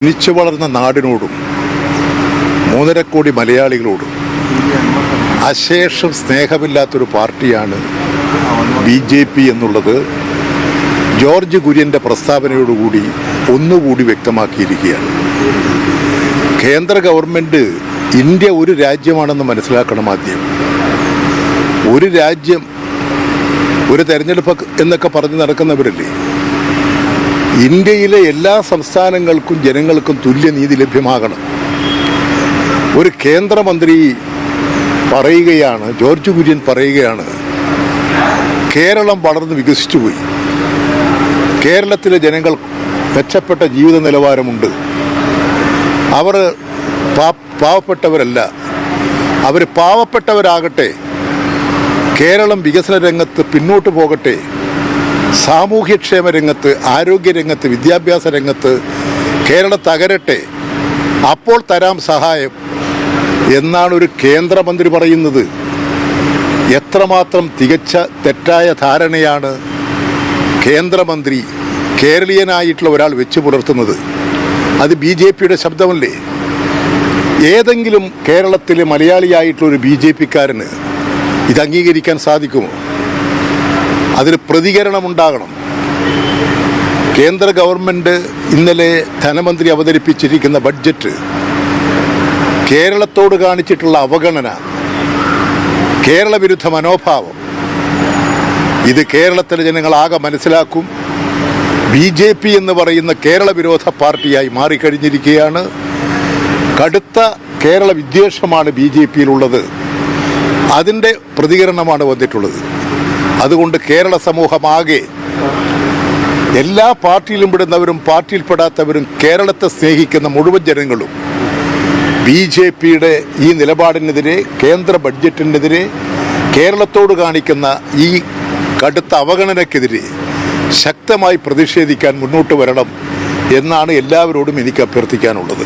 ജനിച്ചു വളർന്ന നാടിനോടും 3.5 കോടി മലയാളികളോടും അശേഷം സ്നേഹമില്ലാത്തൊരു പാർട്ടിയാണ് BJP എന്നുള്ളത് ജോർജ് കുര്യൻ്റെ പ്രസ്താവനയോടുകൂടി ഒന്നുകൂടി വ്യക്തമാക്കിയിരിക്കുകയാണ്. കേന്ദ്ര ഗവൺമെൻറ് ഇന്ത്യ ഒരു രാജ്യമാണെന്ന് മനസ്സിലാക്കണം. ആദ്യം ഒരു രാജ്യം, ഒരു തെരഞ്ഞെടുപ്പ് എന്നൊക്കെ പറഞ്ഞ് നടക്കുന്നവരല്ലേ. ഇന്ത്യയിലെ എല്ലാ സംസ്ഥാനങ്ങൾക്കും ജനങ്ങൾക്കും തുല്യനീതി ലഭ്യമാകണം. ഒരു കേന്ദ്രമന്ത്രി പറയുകയാണ്, ജോർജ് കുര്യൻ പറയുകയാണ്, കേരളം വളർന്ന് വികസിച്ചു പോയി, കേരളത്തിലെ ജനങ്ങൾ മെച്ചപ്പെട്ട ജീവിത നിലവാരമുണ്ട്, അവർ പാവപ്പെട്ടവരല്ല, അവർ പാവപ്പെട്ടവരാകട്ടെ, കേരളം വികസന രംഗത്ത് പിന്നോട്ട് പോകട്ടെ, സാമൂഹ്യക്ഷേമ രംഗത്ത്, ആരോഗ്യരംഗത്ത്, വിദ്യാഭ്യാസ രംഗത്ത് കേരളം തകരട്ടെ, അപ്പോൾ തരാം സഹായം എന്നാണ് ഒരു കേന്ദ്രമന്ത്രി പറയുന്നത്. എത്രമാത്രം തികച്ച തെറ്റായ ധാരണയാണ് കേന്ദ്രമന്ത്രി കേരളീയനായിട്ടുള്ള ഒരാൾ വെച്ച് പുലർത്തുന്നത്. അത് BJPയുടെ ശബ്ദമല്ലേ? ഏതെങ്കിലും കേരളത്തിലെ മലയാളിയായിട്ടുള്ളൊരു BJPക്കാരന് ഇത് അംഗീകരിക്കാൻ സാധിക്കുമോ? അതിന് പ്രതികരണമുണ്ടാകണം. കേന്ദ്ര ഗവൺമെൻറ് ഇന്നലെ ധനമന്ത്രി അവതരിപ്പിച്ചിരിക്കുന്ന ബഡ്ജറ്റ് കേരളത്തോട് കാണിച്ചിട്ടുള്ള അവഗണന, കേരള വിരുദ്ധ മനോഭാവം, ഇത് കേരളത്തിലെ ജനങ്ങളാകെ മനസ്സിലാക്കും. BJP എന്ന് പറയുന്ന കേരള വിരോധ പാർട്ടിയായി മാറിക്കഴിഞ്ഞിരിക്കുകയാണ്. കടുത്ത കേരള വിദ്വേഷമാണ് BJPയിലുള്ളത്. അതിൻ്റെ പ്രതികരണമാണ് വന്നിട്ടുള്ളത്. അതുകൊണ്ട് കേരള സമൂഹമാകെ, എല്ലാ പാർട്ടിയിലും പെടുന്നവരും പാർട്ടിയിൽപ്പെടാത്തവരും കേരളത്തെ സ്നേഹിക്കുന്ന മുഴുവൻ ജനങ്ങളും BJPയുടെ ഈ നിലപാടിനെതിരെ, കേന്ദ്ര ബഡ്ജറ്റിനെതിരെ, കേരളത്തോട് കാണിക്കുന്ന ഈ കടുത്ത അവഗണനയ്ക്കെതിരെ ശക്തമായി പ്രതിഷേധിക്കാൻ മുന്നോട്ട് വരണം എന്നാണ് എല്ലാവരോടും എനിക്ക് അഭ്യർത്ഥിക്കാനുള്ളത്.